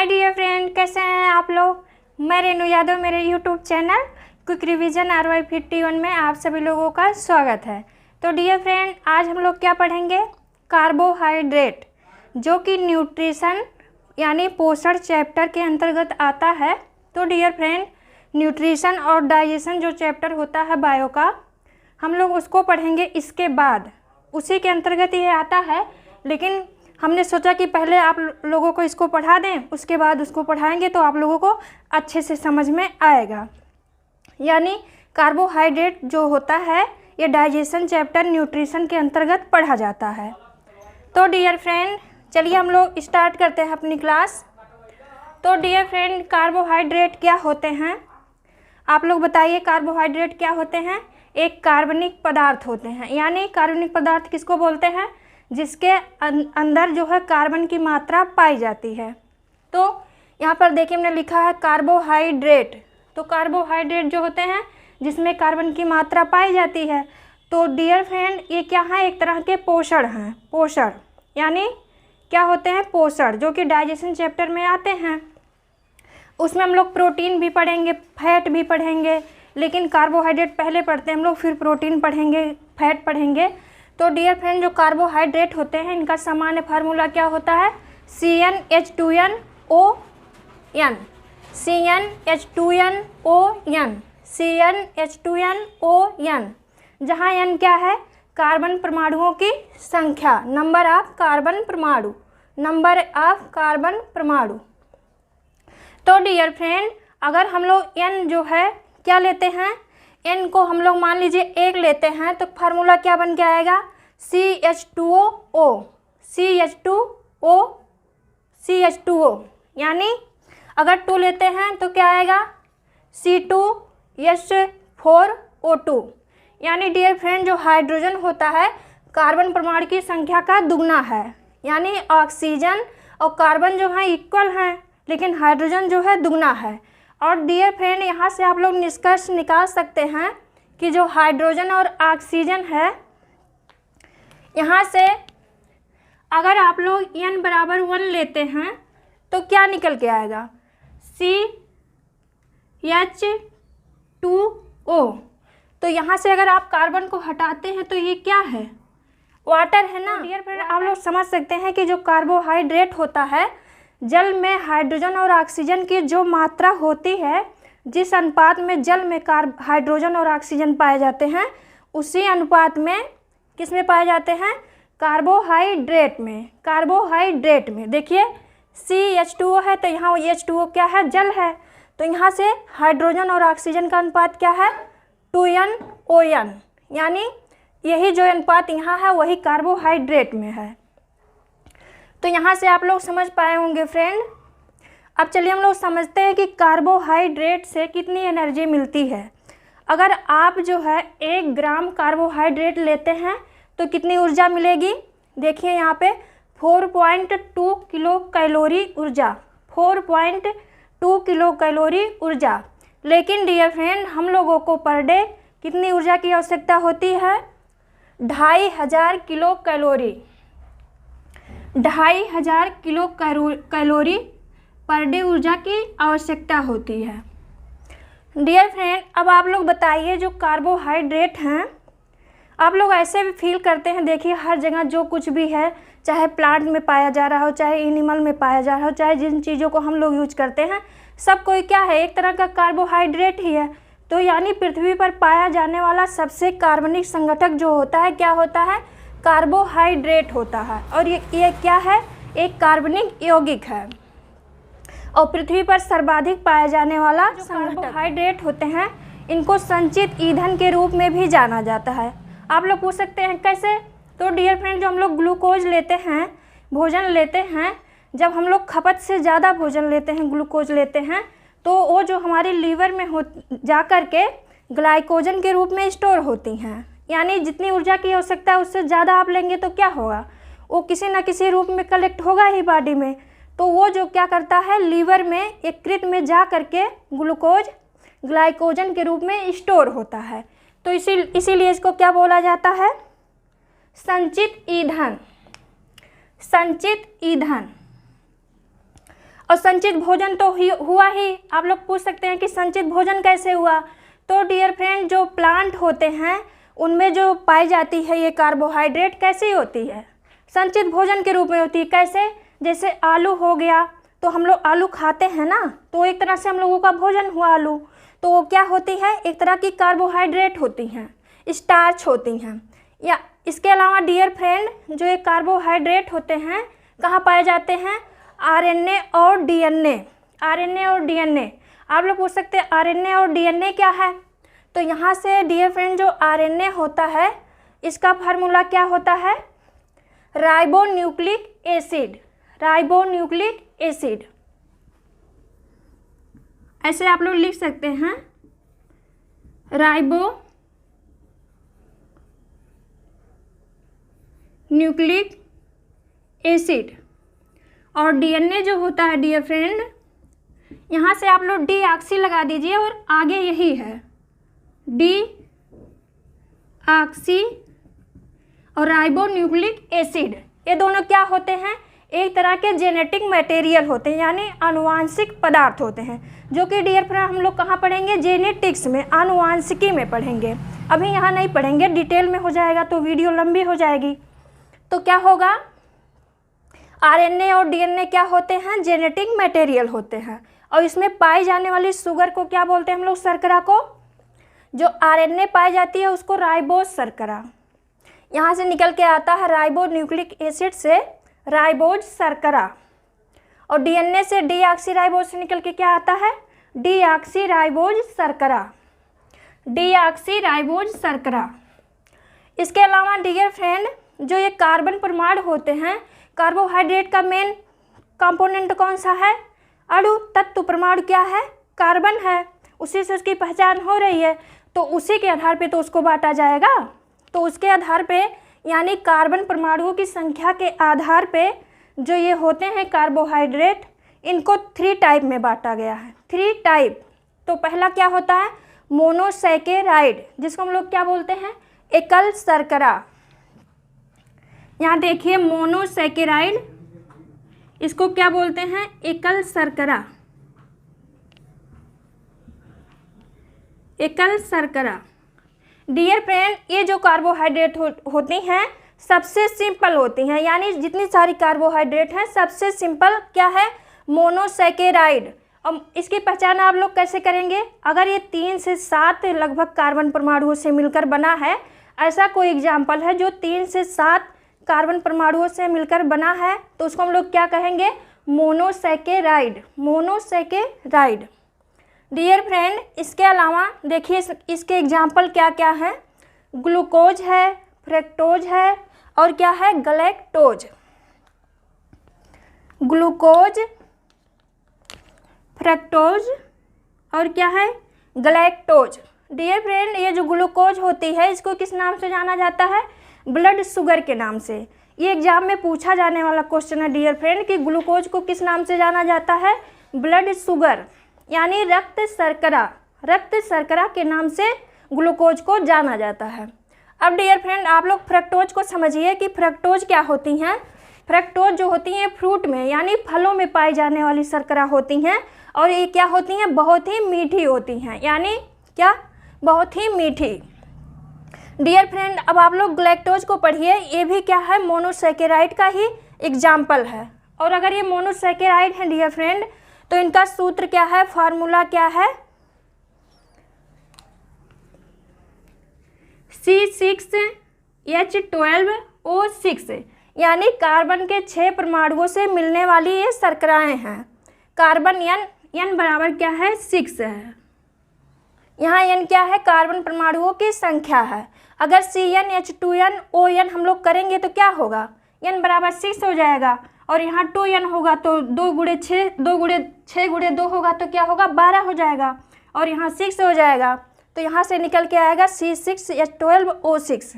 Hi dear friend, कैसे हैं आप लोग। मैं रेनू यादव, मेरे YouTube channel quick revision RY51 में आप सभी लोगों का स्वागत है। तो डियर फ्रेंड, आज हम लोग क्या पढ़ेंगे, कार्बोहाइड्रेट, जो कि न्यूट्रिशन यानी पोषण चैप्टर के अंतर्गत आता है। तो डियर फ्रेंड, न्यूट्रिशन और डाइजेशन जो चैप्टर होता है बायो का, हम लोग उसको पढ़ेंगे इसके बाद, उसी के अंतर्गत ये आता है। लेकिन हमने सोचा कि पहले आप लोगों को इसको पढ़ा दें, उसके बाद उसको पढ़ाएंगे तो आप लोगों को अच्छे से समझ में आएगा। यानी कार्बोहाइड्रेट जो होता है ये डाइजेशन चैप्टर न्यूट्रिशन के अंतर्गत पढ़ा जाता है। तो डियर फ्रेंड, चलिए हम लोग स्टार्ट करते हैं अपनी क्लास। तो डियर फ्रेंड, कार्बोहाइड्रेट क्या होते हैं, आप लोग बताइए। कार्बोहाइड्रेट क्या होते हैं? एक कार्बनिक पदार्थ होते हैं। यानी कार्बनिक पदार्थ किसको बोलते हैं? जिसके अंदर जो है कार्बन की मात्रा पाई जाती है। तो यहाँ पर देखिए हमने लिखा है कार्बोहाइड्रेट। तो कार्बोहाइड्रेट जो होते हैं जिसमें कार्बन की मात्रा पाई जाती है। तो डियर फ्रेंड, ये क्या है? एक तरह के पोषण हैं। पोषण यानी क्या होते हैं? पोषण, जो कि डाइजेशन चैप्टर में आते हैं। उसमें हम लोग प्रोटीन भी पढ़ेंगे, फैट भी पढ़ेंगे, लेकिन कार्बोहाइड्रेट पहले पढ़ते हैं हम लोग, फिर प्रोटीन पढ़ेंगे, फैट पढ़ेंगे। तो डियर फ्रेंड, जो कार्बोहाइड्रेट होते हैं इनका सामान्य फार्मूला क्या होता है? CnH2nOn, CnH2nOn, CnH2nOn, जहाँ n क्या है? कार्बन परमाणुओं की संख्या, नंबर ऑफ कार्बन परमाणु, नंबर ऑफ कार्बन परमाणु। तो डियर फ्रेंड, अगर हम लोग n जो है क्या लेते हैं, n को हम लोग मान लीजिए 1 लेते हैं, तो फार्मूला क्या बन के आएगा? CH2O, CH2O, CH2O। यानी अगर 2 लेते हैं तो क्या आएगा? C2H4O2। यानी डियर फ्रेंड, जो हाइड्रोजन होता है कार्बन परमाणु की संख्या का दुगना है। यानी ऑक्सीजन और कार्बन जो है इक्वल हैं, लेकिन हाइड्रोजन जो है दुगना है। और डियर फ्रेंड, यहाँ से आप लोग निष्कर्ष निकाल सकते हैं कि जो हाइड्रोजन और ऑक्सीजन है, यहाँ से अगर आप लोग n बराबर 1 लेते हैं तो क्या निकल के आएगा? CH2O। तो यहाँ से अगर आप कार्बन को हटाते हैं तो ये क्या है? वाटर है ना। डियर फ्रेंड, आप लोग समझ सकते हैं कि जो कार्बोहाइड्रेट होता है, जल में हाइड्रोजन और ऑक्सीजन की जो मात्रा होती है, जिस अनुपात में जल में हाइड्रोजन और ऑक्सीजन पाए जाते हैं, उसी अनुपात में किस में पाए जाते हैं? कार्बोहाइड्रेट में। कार्बोहाइड्रेट में देखिए CH2O है, तो यहाँ H2O क्या है? जल है। तो यहाँ से हाइड्रोजन और ऑक्सीजन का अनुपात क्या है? 2NON। यानी यही जो अनुपात यहाँ है वही कार्बोहाइड्रेट में है। तो यहाँ से आप लोग समझ पाए होंगे फ्रेंड। अब चलिए हम लोग समझते हैं कि कार्बोहाइड्रेट से कितनी एनर्जी मिलती है। अगर आप जो है 1 ग्राम कार्बोहाइड्रेट लेते हैं तो कितनी ऊर्जा मिलेगी? देखिए यहाँ पे 4.2 किलो कैलोरी ऊर्जा, 4.2 किलो कैलोरी ऊर्जा। लेकिन डियर फ्रेंड, हम लोगों को पर डे कितनी ऊर्जा की आवश्यकता होती है? 2500 kilo calorie, 2500 kilo calorie per day ऊर्जा की आवश्यकता होती है। डियर फ्रेंड, अब आप लोग बताइए, जो कार्बोहाइड्रेट हैं, आप लोग ऐसे भी फील करते हैं, देखिए हर जगह जो कुछ भी है, चाहे प्लांट में पाया जा रहा हो, चाहे एनिमल में पाया जा रहा हो, चाहे जिन चीज़ों को हम लोग यूज करते हैं, सब कोई क्या है? एक तरह का कार्बोहाइड्रेट ही है। तो यानी पृथ्वी पर पाया जाने वाला सबसे कार्बनिक संगठक जो होता है, क्या होता है? कार्बोहाइड्रेट होता है। और ये क्या है? एक कार्बनिक यौगिक है। और पृथ्वी पर सर्वाधिक पाया जाने वाला जो कार्बोहाइड्रेट होते हैं, इनको संचित ईंधन के रूप में भी जाना जाता है। आप लोग पूछ सकते हैं कैसे? तो डियर फ्रेंड, जो हम लोग ग्लूकोज लेते हैं, भोजन लेते हैं, जब हम लोग खपत से ज़्यादा भोजन लेते हैं, ग्लूकोज लेते हैं, तो वो जो हमारे लीवर में जा कर के ग्लाइकोजन के रूप में स्टोर होती हैं। यानी जितनी ऊर्जा की आवश्यकता है उससे ज़्यादा आप लेंगे तो क्या होगा? वो किसी न किसी रूप में कलेक्ट होगा ही बॉडी में। तो वो जो क्या करता है, लीवर में यकृत में जा करके ग्लूकोज ग्लाइकोजन के रूप में स्टोर होता है। तो इसीलिए इसको क्या बोला जाता है? संचित ईंधन, संचित ईंधन। और संचित भोजन तो हुआ ही। आप लोग पूछ सकते हैं कि संचित भोजन कैसे हुआ। तो डियर फ्रेंड, जो प्लांट होते हैं उनमें जो पाई जाती है ये कार्बोहाइड्रेट कैसी होती है? संचित भोजन के रूप में होती है। कैसे? जैसे आलू हो गया, तो हम लोग आलू खाते हैं ना, तो एक तरह से हम लोगों का भोजन हुआ आलू। तो वो क्या होती है? एक तरह की कार्बोहाइड्रेट होती हैं, स्टार्च होती हैं। या इसके अलावा डियर फ्रेंड, जो ये कार्बोहाइड्रेट होते हैं कहाँ पाए जाते हैं? आरएनए और डीएनए। आरएनए और डीएनए। आप लोग पूछ सकते हैं आरएनए और डीएनए क्या है? तो यहाँ से डियर फ्रेंड, जो आरएनए होता है इसका फार्मूला क्या होता है? Ribonucleic acid. राइबोन्यूक्लिक एसिड, ऐसे आप लोग लिख सकते हैं, राइबोन्यूक्लिक एसिड। और डीएनए जो होता है डियर फ्रेंड, यहाँ से आप लोग डीऑक्सी लगा दीजिए और आगे यही है डीऑक्सी और राइबोन्यूक्लिक एसिड। ये दोनों क्या होते हैं? एक तरह के जेनेटिक मटेरियल होते हैं, यानी आनुवांशिक पदार्थ होते हैं, जो कि डियर फ्रेंड हम लोग कहाँ पढ़ेंगे? जेनेटिक्स में, आनुवांशिकी में पढ़ेंगे। अभी यहाँ नहीं पढ़ेंगे, डिटेल में हो जाएगा तो वीडियो लंबी हो जाएगी। तो क्या होगा? आरएनए और डीएनए क्या होते हैं? जेनेटिक मटेरियल होते हैं। और इसमें पाई जाने वाली शुगर को क्या बोलते हैं हम लोग? शर्करा को। जो आरएनए पाई जाती है उसको राइबोज शर्करा। यहाँ से निकल के आता है राइबोन्यूक्लिक एसिड से राइबोज शर्करा। और डीएनए से डीऑक्सी राइबोज से निकल के क्या आता है? डीऑक्सी राइबोज शर्करा। डीऑक्सी राइबोज शर्करा। इसके अलावा डियर फ्रेंड, जो ये कार्बन परमाणु होते हैं, कार्बोहाइड्रेट का मेन कंपोनेंट कौन सा है? अणु तत्व परमाणु क्या है? कार्बन है। उसी से उसकी पहचान हो रही है, तो उसी के आधार पे तो उसको बांटा जाएगा। तो उसके आधार पे, यानी कार्बन परमाणुओं की संख्या के आधार पे जो ये होते हैं कार्बोहाइड्रेट, इनको 3 टाइप में बांटा गया है। 3 टाइप। तो पहला क्या होता है? मोनोसैकेराइड, जिसको हम लोग क्या बोलते हैं? एकल शर्करा। यहाँ देखिए मोनोसैकेराइड, इसको क्या बोलते हैं? एकल शर्करा। एकल शर्करा। डियर फ्रेंड, ये जो कार्बोहाइड्रेट होती हैं सबसे सिंपल होती हैं, यानी जितनी सारी कार्बोहाइड्रेट हैं सबसे सिंपल क्या है? मोनोसैकेराइड। अब इसकी पहचान आप लोग कैसे करेंगे? अगर ये 3 से 7 लगभग कार्बन परमाणुओं से मिलकर बना है, ऐसा कोई एग्जाम्पल है जो 3 से 7 कार्बन परमाणुओं से मिलकर बना है, तो उसको हम लोग क्या कहेंगे? मोनोसैकेराइड। मोनोसैकेराइड। डियर फ्रेंड, इसके अलावा देखिए इसके एग्जाम्पल क्या क्या हैं? ग्लूकोज है, फ्रक्टोज है, और क्या है? गलैक्टोज। ग्लूकोज, फ्रक्टोज, और क्या है? गलैक्टोज। डियर फ्रेंड, ये जो ग्लूकोज होती है इसको किस नाम से जाना जाता है? ब्लड शुगर के नाम से। ये एग्जाम में पूछा जाने वाला क्वेश्चन है डियर फ्रेंड कि ग्लूकोज को किस नाम से जाना जाता है? ब्लड शुगर, यानी रक्त शर्करा। रक्त शर्करा के नाम से ग्लूकोज को जाना जाता है। अब डियर फ्रेंड, आप लोग फ्रक्टोज को समझिए कि फ्रक्टोज क्या होती हैं। फ्रक्टोज जो होती हैं फ्रूट में, यानी फलों में पाई जाने वाली शर्करा होती हैं, और ये क्या होती हैं? बहुत ही मीठी होती हैं। यानी क्या? बहुत ही मीठी। डियर फ्रेंड, अब आप लोग ग्लैक्टोज को पढ़िए। ये भी क्या है? मोनोसैकेराइड का ही एग्जाम्पल है। और अगर ये मोनोसैकेराइड है डियर फ्रेंड, तो इनका सूत्र क्या है? फार्मूला क्या है? C6H12O6, यानी कार्बन के 6 परमाणुओं से मिलने वाली ये शर्कराएं हैं। कार्बन N बराबर क्या है? 6 है। यहाँ N क्या है? कार्बन परमाणुओं की संख्या है। अगर CnH2nOn हम लोग करेंगे तो क्या होगा? N बराबर 6 हो जाएगा, और यहाँ 2n होगा तो 2 गुणे 6, 2 गुणे 6 गुणे 2 होगा तो क्या होगा? 12 हो जाएगा, और यहाँ 6 हो जाएगा, तो यहाँ से निकल के आएगा C6H12O6।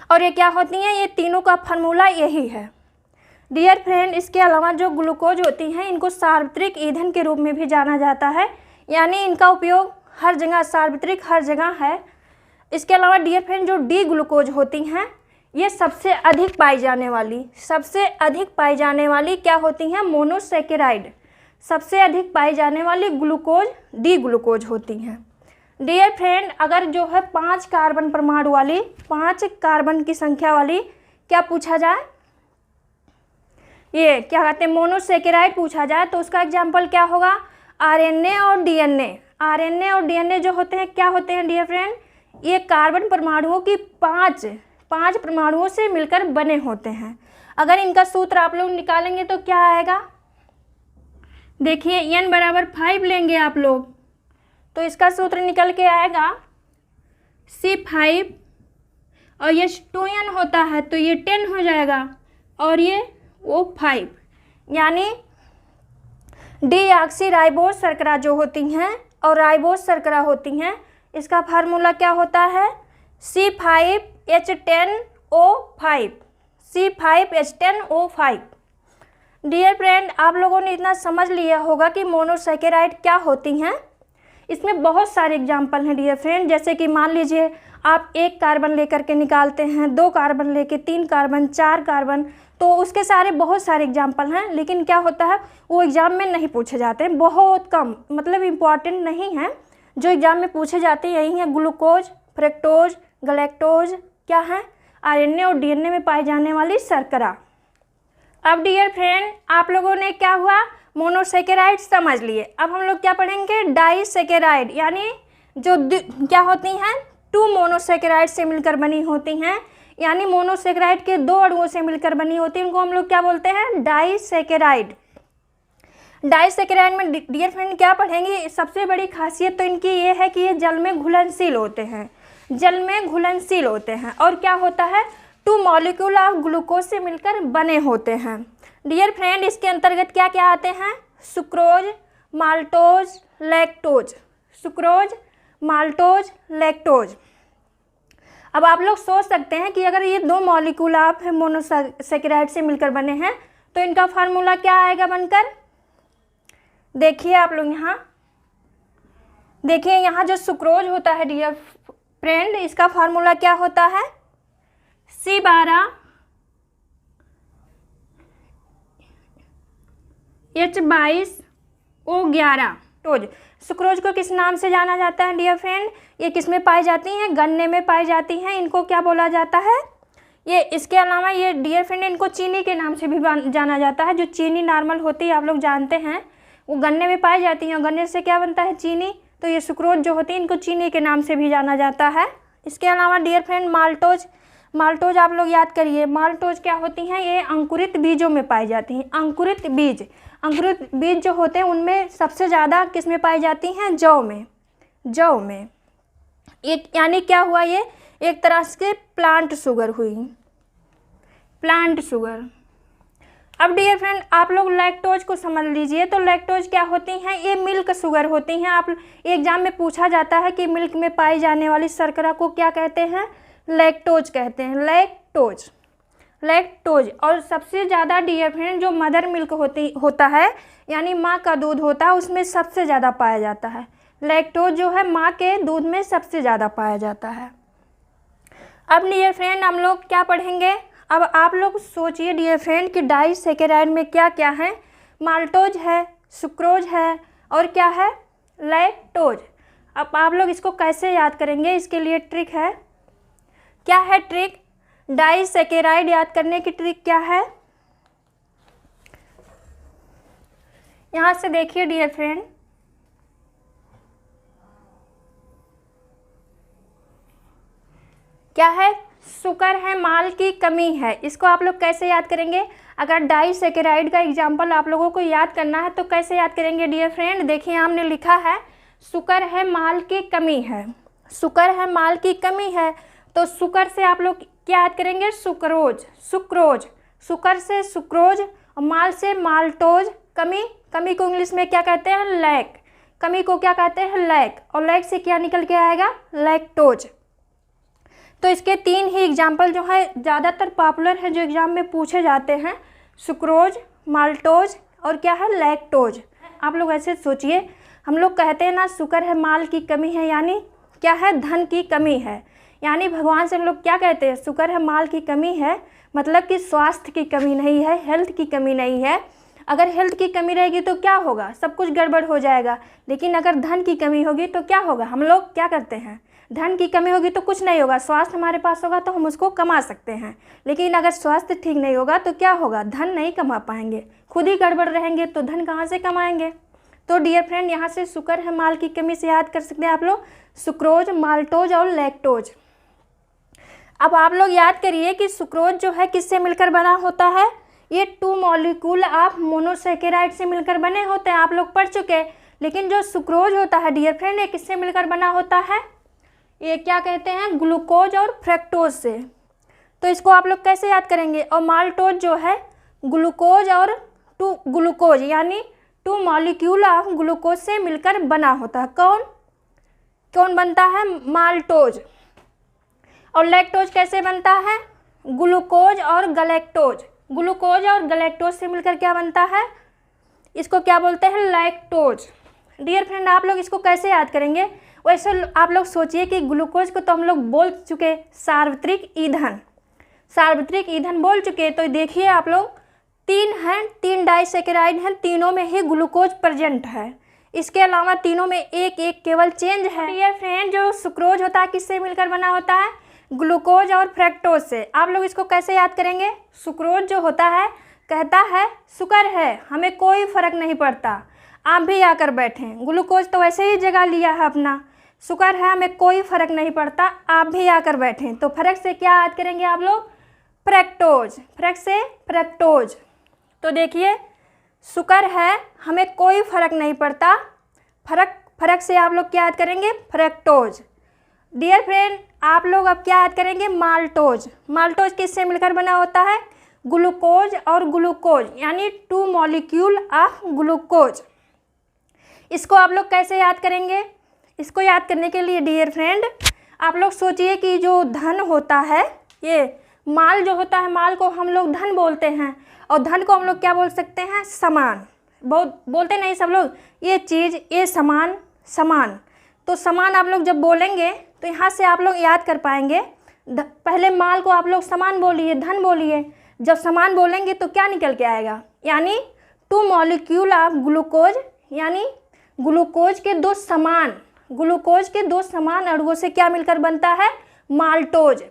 और ये क्या होती हैं? ये तीनों का फार्मूला यही है। डियर फ्रेंड, इसके अलावा जो ग्लूकोज होती हैं इनको सार्वत्रिक ईंधन के रूप में भी जाना जाता है, यानी इनका उपयोग हर जगह, सार्वत्रिक हर जगह है। इसके अलावा डियर फ्रेंड, जो डी ग्लूकोज होती हैं ये सबसे अधिक पाई जाने वाली क्या होती हैं? मोनोसेकेराइड। सबसे अधिक पाई जाने वाली ग्लूकोज डी ग्लूकोज होती हैं। डियर फ्रेंड, अगर जो है 5 कार्बन परमाणु वाली, 5 कार्बन की संख्या वाली क्या पूछा जाए, ये क्या कहते हैं, मोनोसेकेराइड पूछा जाए, तो उसका एग्जाम्पल क्या होगा? आरएनए और डीएनए। आरएनए और डीएनए जो होते हैं क्या होते हैं डियर फ्रेंड? ये कार्बन परमाणुओं की 5 परमाणुओं से मिलकर बने होते हैं। अगर इनका सूत्र आप लोग निकालेंगे तो क्या आएगा? देखिए n बराबर 5 लेंगे आप लोग, तो इसका सूत्र निकल के आएगा C5, और ये 2n होता है तो ये 10 हो जाएगा, और ये O5, यानी डीऑक्सीराइबोस शर्करा जो होती हैं और राइबोस शर्करा होती हैं, इसका फार्मूला क्या होता है? C5H10O5। C5H10O5। डियर फ्रेंड, आप लोगों ने इतना समझ लिया होगा कि मोनोसेकेराइड क्या होती हैं। इसमें बहुत सारे एग्जाम्पल हैं डियर फ्रेंड, जैसे कि मान लीजिए आप 1 कार्बन लेकर के निकालते हैं, 2 कार्बन लेके 3 कार्बन, 4 कार्बन, तो उसके सारे बहुत सारे एग्जाम्पल हैं, लेकिन क्या होता है वो एग्ज़ाम में नहीं पूछे जाते हैं, बहुत कम, मतलब इम्पॉर्टेंट नहीं है। जो एग्ज़ाम में पूछे जाते हैं यही हैं ग्लूकोज, फ्रक्टोज, गलैक्टोज, क्या है, आरएनए और डीएनए में पाई जाने वाली शर्करा। अब डियर फ्रेंड, आप लोगों ने क्या हुआ, मोनोसेकेराइड समझ लिए। अब हम लोग क्या पढ़ेंगे? डाइसेकेराइड, यानी जो क्या होती हैं, 2 मोनोसेकेराइड से मिलकर बनी होती हैं, यानी मोनोसेकेराइड के 2 अणुओं से मिलकर बनी होती है, उनको हम लोग क्या बोलते हैं? डाइसेकेराइड। डाइसेकेराइड में डियर फ्रेंड क्या पढ़ेंगे? सबसे बड़ी खासियत तो इनकी ये है कि ये जल में घुलनशील होते हैं, और क्या होता है, 2 मॉलिक्यूल ऑफ ग्लूकोज से मिलकर बने होते हैं। डियर फ्रेंड, इसके अंतर्गत क्या क्या आते हैं? Sucrose, maltose, lactose. Sucrose, maltose, lactose. अब आप लोग सोच सकते हैं कि अगर ये 2 मॉलिक्यूल ऑफ मोनोसेकेराइड से मिलकर बने हैं तो इनका फार्मूला क्या आएगा बनकर? देखिए आप लोग यहाँ जो सुक्रोज होता है डियर फ्रेंड, इसका फार्मूला क्या होता है? C12H22O11। टोज। सुक्रोज को किस नाम से जाना जाता है डियर फ्रेंड? ये किस में पाई जाती हैं? गन्ने में पाई जाती हैं। इनको क्या बोला जाता है? ये इसके अलावा ये डियर फ्रेंड इनको चीनी के नाम से भी जाना जाता है। जो चीनी नॉर्मल होती है आप लोग जानते हैं, वो गन्ने में पाई जाती हैं, और गन्ने से क्या बनता है? चीनी। तो ये सुक्रोज जो होती है इनको चीनी के नाम से भी जाना जाता है। इसके अलावा डियर फ्रेंड माल्टोज आप लोग याद करिए, माल्टोज क्या होती हैं? ये अंकुरित बीजों में पाई जाती हैं। अंकुरित बीज जो होते हैं उनमें सबसे ज़्यादा किस में पाई जाती हैं? जौ में। एक यानी क्या हुआ, ये एक तरह से प्लांट शुगर हुई, प्लांट शुगर। अब डियर फ्रेंड आप लोग लैक्टोज को समझ लीजिए। तो लैक्टोज क्या होती हैं? ये मिल्क शुगर होती हैं। आप एग्जाम में पूछा जाता है कि मिल्क में पाई जाने वाली शर्करा को क्या कहते हैं? लैक्टोज कहते हैं। लैक्टोज। और सबसे ज़्यादा डियर फ्रेंड जो मदर मिल्क होता है, यानी माँ का दूध होता है, उसमें सबसे ज़्यादा पाया जाता है। लैक्टोज जो है माँ के दूध में सबसे ज़्यादा पाया जाता है। अब डियर फ्रेंड हम लोग क्या पढ़ेंगे? अब आप लोग सोचिए डियर फ्रेंड कि डाइसेकेराइड में क्या क्या है? माल्टोज है, सुक्रोज है, और क्या है? लैक्टोज। अब आप लोग इसको कैसे याद करेंगे? इसके लिए ट्रिक है। क्या है ट्रिक? डाइसेकेराइड याद करने की ट्रिक क्या है? यहाँ से देखिए डियर फ्रेंड, क्या है? शुगर है, माल की कमी है। इसको आप लोग कैसे याद करेंगे? अगर डाइसेकेराइड का एग्जाम्पल आप लोगों को याद करना है तो कैसे याद करेंगे डियर फ्रेंड? देखिए हमने लिखा है शुगर है, माल की कमी है। शुगर है, माल की कमी है, तो शुगर से आप लोग क्या याद करेंगे? सुक्रोज। शुगर से सुक्रोज, और माल से माल्टोज। कमी को इंग्लिश में क्या कहते हैं? लैक। कमी को क्या कहते हैं? लैक। और लैक से क्या निकल के आएगा? लैक्टोज। तो इसके 3 ही एग्जाम्पल जो है ज़्यादातर पॉपुलर हैं, जो एग्ज़ाम में पूछे जाते हैं, सुक्रोज, माल्टोज और क्या है? लैक्टोज। आप लोग ऐसे सोचिए, हम लोग कहते हैं ना शुगर है, माल की कमी है, यानी क्या है? धन की कमी है। यानी भगवान से हम लोग क्या कहते हैं, शुक्र है माल की कमी है, मतलब कि स्वास्थ्य की कमी नहीं है, हेल्थ की कमी नहीं है। अगर हेल्थ की कमी रहेगी तो क्या होगा, सब कुछ गड़बड़ हो जाएगा। लेकिन अगर धन की कमी होगी तो क्या होगा, हम लोग क्या करते हैं, धन की कमी होगी तो कुछ नहीं होगा, स्वास्थ्य हमारे पास होगा तो हम उसको कमा सकते हैं। लेकिन अगर स्वास्थ्य ठीक नहीं होगा तो क्या होगा, धन नहीं कमा पाएंगे, खुद ही गड़बड़ रहेंगे तो धन कहाँ से कमाएंगे। तो डियर फ्रेंड, यहाँ से शुक्र है माल की कमी से याद कर सकते हैं आप लोग सुक्रोज, माल्टोज और लैक्टोज। अब आप लोग याद करिए कि सुक्रोज जो है किससे मिलकर बना होता है, ये 2 मॉलिक्यूल ऑफ मोनोसेकेराइड से मिलकर बने होते हैं, आप लोग पढ़ चुके हैं। लेकिन जो सुक्रोज होता है डियर फ्रेंड, ये किससे मिलकर बना होता है, ये क्या कहते हैं, ग्लूकोज और फ्रक्टोज से। तो इसको आप लोग कैसे याद करेंगे। और माल्टोज जो है ग्लूकोज और 2 ग्लूकोज यानी 2 मॉलिक्यूल ऑफ ग्लूकोज से मिलकर बना होता है। कौन कौन बनता है, माल्टोज। और लैक्टोज कैसे बनता है, ग्लूकोज और गलैक्टोज। ग्लूकोज और गलैक्टोज से मिलकर क्या बनता है, इसको क्या बोलते हैं, लैक्टोज। डियर फ्रेंड, आप लोग इसको कैसे याद करेंगे। वैसे आप लोग सोचिए कि ग्लूकोज को तो हम लोग बोल चुके सार्वत्रिक ईंधन, सार्वत्रिक ईंधन बोल चुके। तो देखिए आप लोग 3 हैं, 3 डाइसेकेराइड हैं, तीनों में ही ग्लूकोज प्रेजेंट है। इसके अलावा तीनों में एक एक केवल चेंज है। डियर फ्रेंड, जो सुक्रोज होता है किससे मिलकर बना होता है, ग्लूकोज और फ्रक्टोज से। आप लोग इसको कैसे याद करेंगे, सुक्रोज जो होता है कहता है शुक्र है हमें कोई फ़र्क नहीं पड़ता, आप भी आकर बैठें। ग्लूकोज तो वैसे ही जगह लिया है अपना, शुक्र है हमें कोई फ़र्क नहीं पड़ता, आप भी आकर बैठें। तो फर्क से क्या याद करेंगे आप लोग, फ्रक्टोज, फर्क से फ्रक्टोज। तो देखिए शुक्र है हमें कोई फ़र्क नहीं पड़ता, फर्क से आप लोग क्या याद करेंगे, फ्रक्टोज। डियर फ्रेंड, आप लोग अब क्या याद करेंगे, माल्टोज। माल्टोज किससे मिलकर बना होता है, ग्लूकोज और ग्लूकोज यानी 2 मॉलिक्यूल ऑफ ग्लूकोज। इसको आप लोग कैसे याद करेंगे, इसको याद करने के लिए डियर फ्रेंड आप लोग सोचिए कि जो धन होता है, ये माल जो होता है, माल को हम लोग धन बोलते हैं और धन को हम लोग क्या बोल सकते हैं, सामान। बहुत बोलते नहीं सब लोग, ये चीज़, ये सामान, सामान। तो सामान आप लोग जब बोलेंगे तो यहाँ से आप लोग याद कर पाएंगे। पहले माल को आप लोग सामान बोलिए, धन बोलिए। जब सामान बोलेंगे तो क्या निकल के आएगा, यानी 2 मॉलिक्यूल ऑफ ग्लूकोज यानी ग्लूकोज के 2 समान, ग्लूकोज के 2 समान अणुओं से क्या मिलकर बनता है, माल्टोज।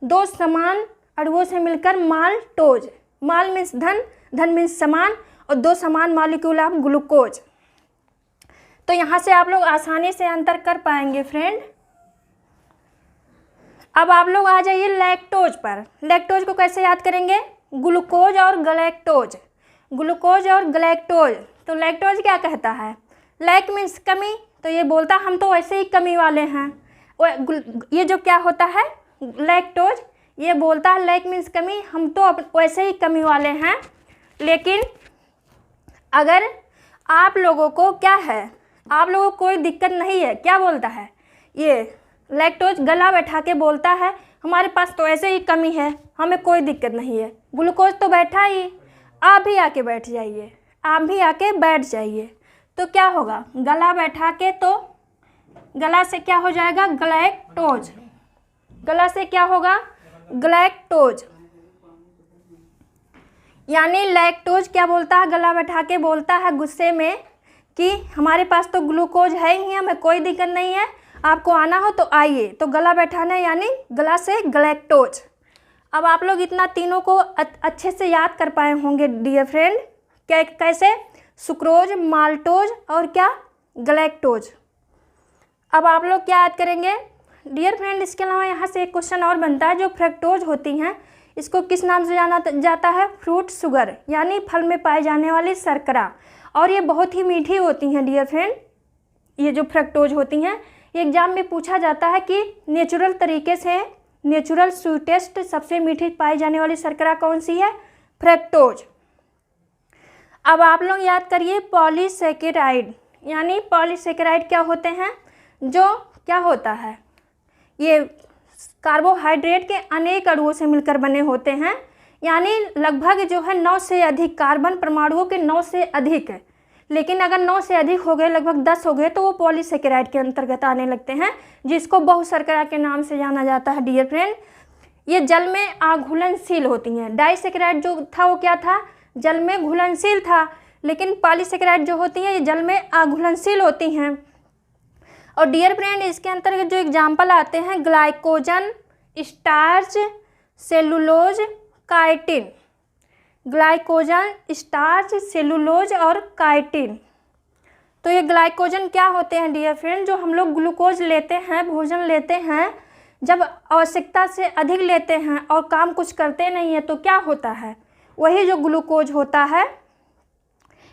2 समान अणुओं से मिलकर माल्टोज। माल मीन्स धन, धन मीन्स समान और 2 समान मॉलिक्यूल ऑफ ग्लूकोज। तो यहाँ से आप लोग आसानी से अंतर कर पाएंगे फ्रेंड। अब आप लोग आ जाइए लैक्टोज पर। लैक्टोज को कैसे याद करेंगे, ग्लूकोज और गलैक्टोज, ग्लूकोज और गलैक्टोज। तो लैक्टोज क्या कहता है, लैक मीन्स कमी, तो ये बोलता हम तो वैसे ही कमी वाले हैं। ये जो क्या होता है लैक्टोज, ये बोलता है लैक मीन्स कमी, हम तो वैसे ही कमी वाले हैं। लेकिन अगर आप लोगों को क्या है, आप लोगों को कोई दिक्कत नहीं है, क्या बोलता है ये लैक्टोज, गला बैठा के बोलता है हमारे पास तो ऐसे ही कमी है, हमें कोई दिक्कत नहीं है। ग्लूकोज तो बैठा ही, आप भी आके बैठ जाइए, आप भी आके बैठ जाइए। तो क्या होगा, गला बैठा के, तो गला से क्या हो जाएगा, गलैक्टोज। गला से क्या होगा, गलैक्टोज। यानी लैक्टोज क्या बोलता है, गला बैठा के बोलता है गुस्से में कि हमारे पास तो ग्लूकोज है ही, हमें कोई दिक्कत नहीं है, आपको आना हो तो आइए। तो गला बैठाना यानी गला से गलैक्टोज। अब आप लोग इतना तीनों को अच्छे से याद कर पाए होंगे डियर फ्रेंड, क्या कैसे, सुक्रोज, माल्टोज और क्या, गलैक्टोज। अब आप लोग क्या याद करेंगे डियर फ्रेंड। इसके अलावा यहाँ से एक क्वेश्चन और बनता है, जो फ्रक्टोज होती हैं इसको किस नाम से जाना जाता है, फ्रूट शुगर यानी फल में पाई जाने वाली शर्करा। और ये बहुत ही मीठी होती हैं डियर फ्रेंड। ये जो फ्रक्टोज होती हैं, एग्जाम में पूछा जाता है कि नेचुरल तरीके से, नेचुरल स्वीटेस्ट सबसे मीठी पाई जाने वाली शर्करा कौन सी है, फ्रक्टोज। अब आप लोग याद करिए पॉलीसेकेराइड, यानी पॉलीसेकेराइड क्या होते हैं, जो क्या होता है, ये कार्बोहाइड्रेट के अनेक अणुओं से मिलकर बने होते हैं। यानी लगभग जो है 9 से अधिक कार्बन परमाणुओं के 9 से अधिक लेकिन अगर 9 से अधिक हो गए, लगभग 10 हो गए, तो वो पॉलीसेकेराइड के अंतर्गत आने लगते हैं, जिसको बहुशर्करा के नाम से जाना जाता है डियर फ्रेंड। ये जल में अघुलनशील होती हैं। डाइसेकेराइड जो था वो क्या था, जल में घुलनशील था, लेकिन पॉलीसेकेराइड जो होती हैं ये जल में अघुलनशील होती हैं। और डियर फ्रेंड इसके अंतर्गत जो एग्जाम्पल आते हैं, glycogen, starch, cellulose, chitin. Glycogen, starch, cellulose और काइटिन। तो ये ग्लाइकोजन क्या होते हैं डियर फ्रेंड, जो हम लोग ग्लूकोज लेते हैं, भोजन लेते हैं, जब आवश्यकता से अधिक लेते हैं और काम कुछ करते नहीं है तो क्या होता है, वही जो ग्लूकोज होता है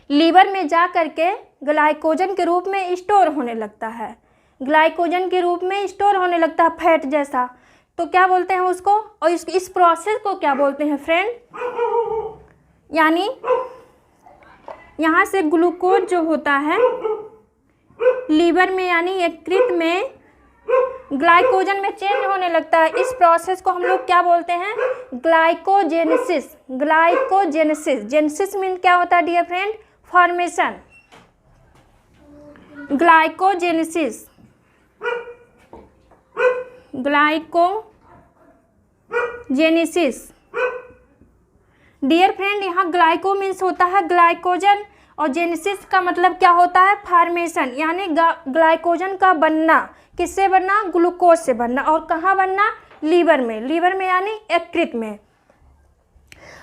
लीवर में जा करके ग्लाइकोजन के रूप में स्टोर होने लगता है। ग्लाइकोजन के रूप में स्टोर होने लगता है फैट जैसा। तो क्या बोलते हैं उसको, और इस प्रोसेस को क्या बोलते हैं फ्रेंड, यानी यहाँ से ग्लूकोज जो होता है लीवर में यानी यकृत में ग्लाइकोजन में चेंज होने लगता है। इस प्रोसेस को हम लोग क्या बोलते हैं, ग्लाइकोजेनेसिस। ग्लाइकोजेनेसिस, जेनेसिस मीन क्या होता है dear friend, formation. Glycogenesis, glycogenesis. Dear friend यहाँ ग्लाइको मीन्स होता है ग्लाइकोजन और जेनेसिस का मतलब क्या होता है, फॉर्मेशन, यानी ग्लाइकोजन का बनना। किससे बनना, ग्लूकोज से बनना। और कहाँ बनना, लीवर में। लीवर में यानी यकृत में।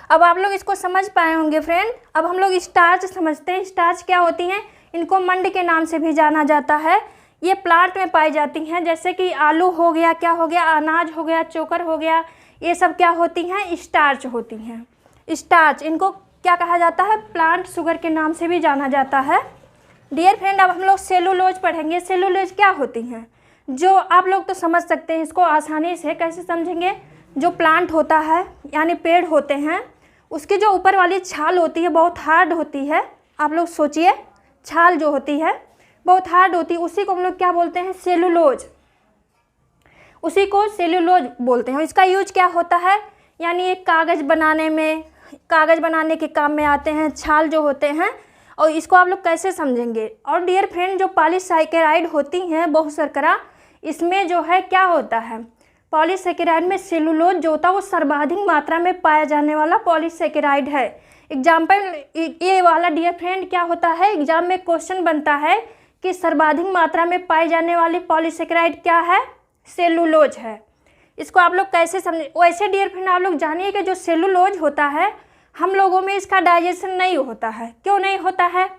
अब आप लोग इसको समझ पाए होंगे फ्रेंड। अब हम लोग स्टार्च समझते हैं। स्टार्च क्या होती हैं, इनको मंड के नाम से भी जाना जाता है। ये प्लांट में पाई जाती हैं, जैसे कि आलू हो गया, क्या हो गया, अनाज हो गया, चोकर हो गया, ये सब क्या होती हैं, स्टार्च होती हैं। स्टार्च, इनको क्या कहा जाता है, प्लांट शुगर के नाम से भी जाना जाता है। डियर फ्रेंड अब हम लोग सेलुलोज पढ़ेंगे। सेलुलोज क्या होती हैं, जो आप लोग तो समझ सकते हैं इसको आसानी से। कैसे समझेंगे, जो प्लांट होता है यानी पेड़ होते हैं, उसकी जो ऊपर वाली छाल होती है बहुत हार्ड होती है। आप लोग सोचिए, छाल जो होती है बहुत हार्ड होती है, उसी को हम लोग क्या बोलते हैं, सेलुलोज। उसी को सेलुलोज बोलते हैं। इसका यूज क्या होता है, यानी एक कागज़ बनाने में, कागज़ बनाने के काम में आते हैं छाल जो होते हैं। और इसको आप लोग कैसे समझेंगे। और डियर फ्रेंड जो पॉलीसेकेराइड होती हैं बहुशर्करा, इसमें जो है क्या होता है, पॉलीसेकेराइड में सेलुलोज जो होता है वो सर्वाधिक मात्रा में पाया जाने वाला पॉलीसेकेराइड है। एग्जाम्पल ये वाला डियर फ्रेंड क्या होता है, एग्जाम में क्वेश्चन बनता है कि सर्वाधिक मात्रा में पाई जाने वाली पॉलीसेकेराइड क्या है, सेलुलोज है। इसको आप लोग कैसे समझे। वैसे डियर फ्रेंड आप लोग जानिए कि जो सेलुलोज होता है हम लोगों में इसका डाइजेशन नहीं होता है। क्यों नहीं होता है,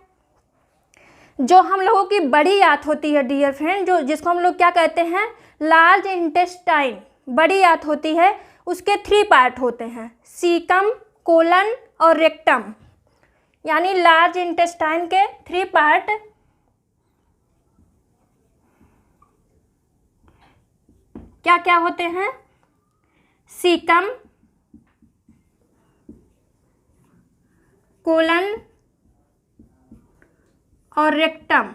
जो हम लोगों की बड़ी आंत होती है डियर फ्रेंड, जो जिसको हम लोग क्या कहते हैं, लार्ज इंटेस्टाइन, बड़ी आंत होती है, उसके 3 पार्ट होते हैं, सीकम, कोलन और रेक्टम। यानी लार्ज इंटेस्टाइन के 3 पार्ट क्या क्या होते हैं, सीकम, कोलन और रेक्टम।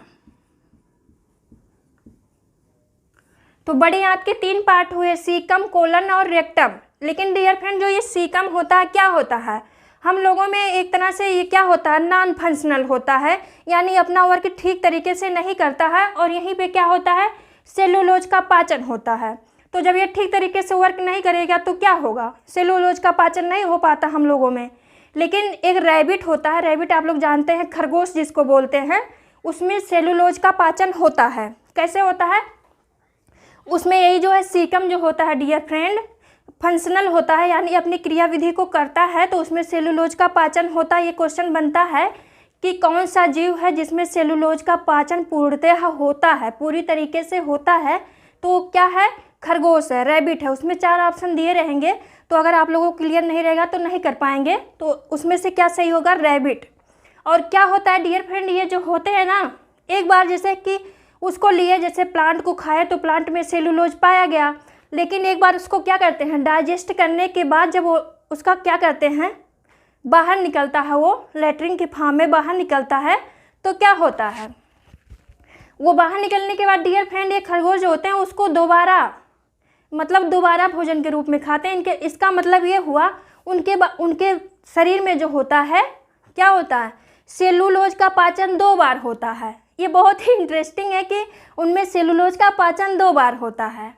तो बड़ी आंत के 3 पार्ट हुए, सीकम, कोलन और रेक्टम। लेकिन डियर फ्रेंड जो ये सीकम होता है क्या होता है, हम लोगों में एक तरह से ये क्या होता है, नॉन फंक्शनल होता है, यानी अपना वर्क ठीक तरीके से नहीं करता है। और यहीं पे क्या होता है, सेलुलोज का पाचन होता है। तो जब ये ठीक तरीके से वर्क नहीं करेगा तो क्या होगा, सेलुलोज का पाचन नहीं हो पाता हम लोगों में। लेकिन एक रैबिट होता है, रैबिट आप लोग जानते हैं, खरगोश जिसको बोलते हैं, उसमें सेलुलोज का पाचन होता है। कैसे होता है, उसमें यही जो है सीकम जो होता है डियर फ्रेंड फंक्शनल होता है, यानी अपनी क्रियाविधि को करता है, तो उसमें सेलुलोज का पाचन होता है। ये क्वेश्चन बनता है कि कौन सा जीव है जिसमें सेलुलोज का पाचन पूर्णतः होता है, पूरी तरीके से होता है, तो क्या है, खरगोश है, रैबिट है। उसमें 4 ऑप्शन दिए रहेंगे, तो अगर आप लोगों को क्लियर नहीं रहेगा तो नहीं कर पाएंगे। तो उसमें से क्या सही होगा, रैबिट। और क्या होता है डियर फ्रेंड, ये जो होते हैं ना, एक बार जैसे कि उसको लिए, जैसे प्लांट को खाए तो प्लांट में सेलुलोज पाया गया, लेकिन एक बार उसको क्या करते हैं, डाइजेस्ट करने के बाद जब वो उसका क्या करते हैं, बाहर निकलता है, वो लेटरिन के फॉर्म में बाहर निकलता है, तो क्या होता है, वो बाहर निकलने के बाद डियर फ्रेंड ये खरगोश जो होते हैं उसको दोबारा भोजन के रूप में खाते हैं। इसका मतलब ये हुआ उनके शरीर में जो होता है क्या होता है, सेलुलोज का पाचन 2 बार होता है। ये बहुत ही इंटरेस्टिंग है कि उनमें सेलुलोज का पाचन 2 बार होता है।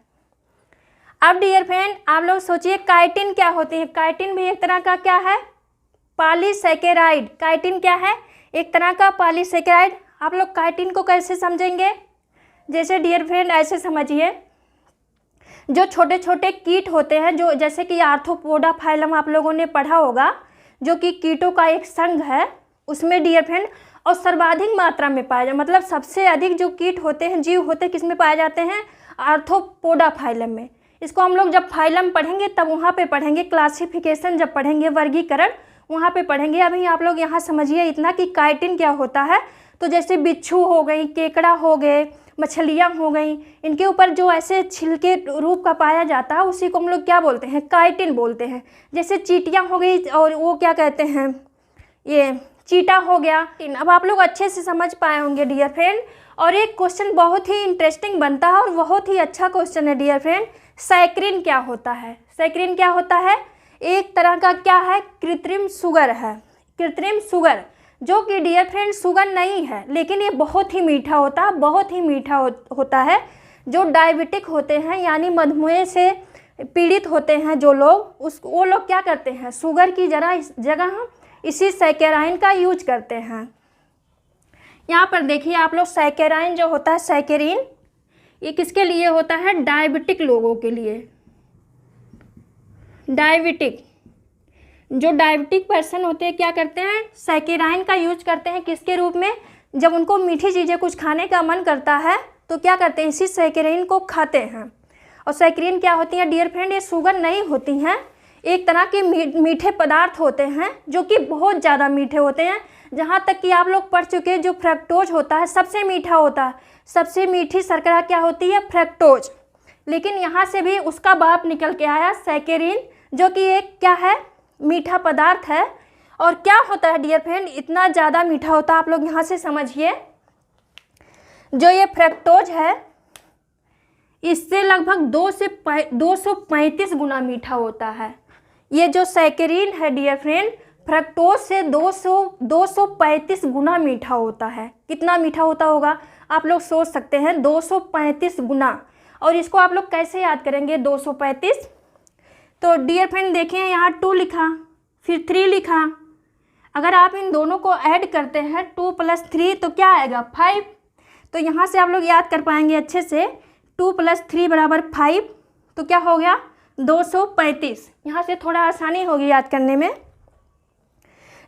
अब डियर फ्रेंड आप लोग सोचिए काइटिन क्या होती है। काइटिन भी एक तरह का क्या है, पॉलीसैकेराइड। काइटिन क्या है, एक तरह का पॉलीसैकेराइड। आप लोग काइटिन को कैसे समझेंगे, जैसे डियर फ्रेंड ऐसे समझिए, जो छोटे छोटे कीट होते हैं, जो जैसे कि आर्थ्रोपोडा फाइलम आप लोगों ने पढ़ा होगा, जो कि कीटों का एक संघ है, उसमें डियर फ्रेंड और सर्वाधिक मात्रा में पाया जाए, मतलब सबसे अधिक जो कीट होते हैं, जीव होते हैं, किस में पाए जाते हैं, आर्थ्रोपोडा फाइलम में। इसको हम लोग जब फाइलम पढ़ेंगे तब वहाँ पे पढ़ेंगे, क्लासिफिकेशन जब पढ़ेंगे, वर्गीकरण वहाँ पे पढ़ेंगे। अभी आप लोग यहाँ समझिए इतना कि काइटिन क्या होता है। तो जैसे बिच्छू हो गई, केकड़ा हो गए, मछलियाँ हो गई, इनके ऊपर जो ऐसे छिलके रूप का पाया जाता है उसी को हम लोग क्या बोलते हैं, काइटिन बोलते हैं। जैसे चींटियाँ हो गई और वो क्या कहते हैं, ये चीटा हो गया। अब आप लोग अच्छे से समझ पाए होंगे डियर फ्रेंड। और एक क्वेश्चन बहुत ही इंटरेस्टिंग बनता है और बहुत ही अच्छा क्वेश्चन है डियर फ्रेंड, सैकरिन क्या होता है। सैकरिन क्या होता है, एक तरह का क्या है, कृत्रिम शुगर है। कृत्रिम शुगर जो कि डियर फ्रेंड शुगर नहीं है, लेकिन ये बहुत ही मीठा होता है, बहुत ही मीठा होता है। जो डायबिटिक होते हैं यानी मधुमेह से पीड़ित होते हैं जो लोग, वो लोग क्या करते हैं, शुगर की जगह इसी सैकेराइन का यूज करते हैं। यहाँ पर देखिए आप लोग, सैकेराइन जो होता है, सैकेरिन, ये किसके लिए होता है, डायबिटिक लोगों के लिए। डायबिटिक, जो डायबिटिक पर्सन होते हैं क्या करते हैं, सैकेराइन का यूज करते हैं किसके रूप में, जब उनको मीठी चीज़ें कुछ खाने का मन करता है तो क्या करते हैं, इसी सैकेराइन को खाते हैं। और सैकेराइन क्या होती है डियर फ्रेंड, ये शुगर नहीं होती हैं, एक तरह के मीठे पदार्थ होते हैं जो कि बहुत ज़्यादा मीठे होते हैं। जहाँ तक कि आप लोग पढ़ चुके हैं, जो फ्रक्टोज होता है सबसे मीठा होता है, सबसे मीठी शर्करा क्या होती है, फ्रक्टोज। लेकिन यहाँ से भी उसका बाप निकल के आया सैकेरिन, जो कि एक क्या है, मीठा पदार्थ है। और क्या होता है डियर फ्रेंड, इतना ज़्यादा मीठा होता है, आप लोग यहाँ से समझिए, जो ये फ्रक्टोज है इससे लगभग 235 गुना मीठा होता है। ये जो सैकेरिन है डियर फ्रेंड, फ्रक्टोज से 235 गुना मीठा होता है। कितना मीठा होता होगा आप लोग सोच सकते हैं, 235 गुना। और इसको आप लोग कैसे याद करेंगे 235, तो डियर फ्रेंड देखिए यहाँ 2 लिखा, फिर 3 लिखा। अगर आप इन दोनों को ऐड करते हैं 2 + 3 तो क्या आएगा, 5। तो यहाँ से आप लोग याद कर पाएंगे अच्छे से, 2 + 3 = 5, तो क्या हो गया 235। यहाँ से थोड़ा आसानी होगी याद करने में।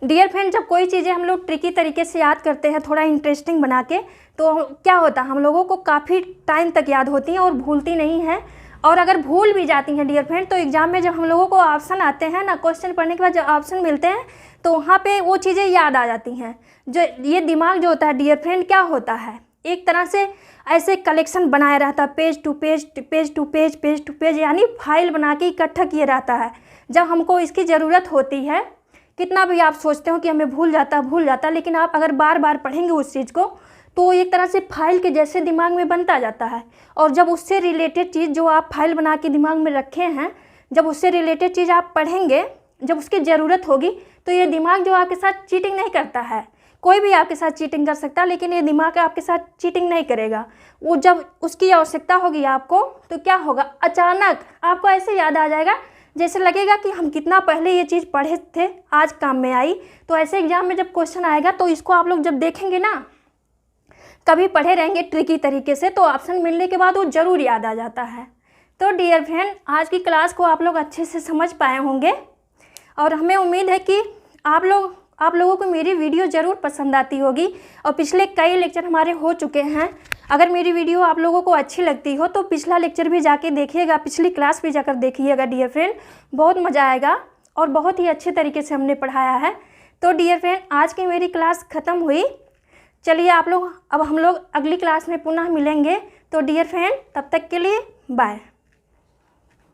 डियर फ्रेंड जब कोई चीज़ें हम लोग ट्रिकी तरीके से याद करते हैं, थोड़ा इंटरेस्टिंग बना के, तो क्या होता है, हम लोगों को काफ़ी टाइम तक याद होती हैं और भूलती नहीं हैं। और अगर भूल भी जाती हैं डियर फ्रेंड, तो एग्ज़ाम में जब हम लोगों को ऑप्शन आते हैं ना, क्वेश्चन पढ़ने के बाद जब ऑप्शन मिलते हैं तो वहाँ पे वो चीज़ें याद आ जाती हैं। जो ये दिमाग जो होता है डियर फ्रेंड क्या होता है, एक तरह से ऐसे कलेक्शन बनाया रहता है, page to page, page to page, page to page, यानी फाइल बना के इकट्ठा किए रहता है। जब हमको इसकी ज़रूरत होती है, कितना भी आप सोचते हो कि हमें भूल जाता, लेकिन आप अगर बार बार पढ़ेंगे उस चीज़ को तो एक तरह से फाइल के जैसे दिमाग में बनता जाता है। और जब उससे रिलेटेड चीज़ जो आप फाइल बना के दिमाग में रखे हैं, जब उससे रिलेटेड चीज़ आप पढ़ेंगे, जब उसकी ज़रूरत होगी, तो ये दिमाग जो आपके साथ चीटिंग नहीं करता है। कोई भी आपके साथ चीटिंग कर सकता है, लेकिन ये दिमाग आपके साथ चीटिंग नहीं करेगा। वो जब उसकी आवश्यकता होगी आपको, तो क्या होगा, अचानक आपको ऐसे याद आ जाएगा, जैसे लगेगा कि हम कितना पहले ये चीज़ पढ़े थे, आज काम में आई। तो ऐसे एग्जाम में जब क्वेश्चन आएगा तो इसको आप लोग जब देखेंगे ना, कभी पढ़े रहेंगे ट्रिकी तरीके से, तो ऑप्शन मिलने के बाद वो ज़रूर याद आ जाता है। तो डियर फ्रेंड आज की क्लास को आप लोग अच्छे से समझ पाए होंगे और हमें उम्मीद है कि आप लोगों को मेरी वीडियो ज़रूर पसंद आती होगी। और पिछले कई लेक्चर हमारे हो चुके हैं। अगर मेरी वीडियो आप लोगों को अच्छी लगती हो तो पिछला लेक्चर भी जाके देखिएगा, पिछली क्लास भी जाकर देखिएगा डियर फ्रेंड, बहुत मज़ा आएगा और बहुत ही अच्छे तरीके से हमने पढ़ाया है। तो डियर फ्रेंड आज की मेरी क्लास ख़त्म हुई। चलिए अब हम लोग अगली क्लास में पुनः मिलेंगे। तो डियर फ्रेंड तब तक के लिए बाय।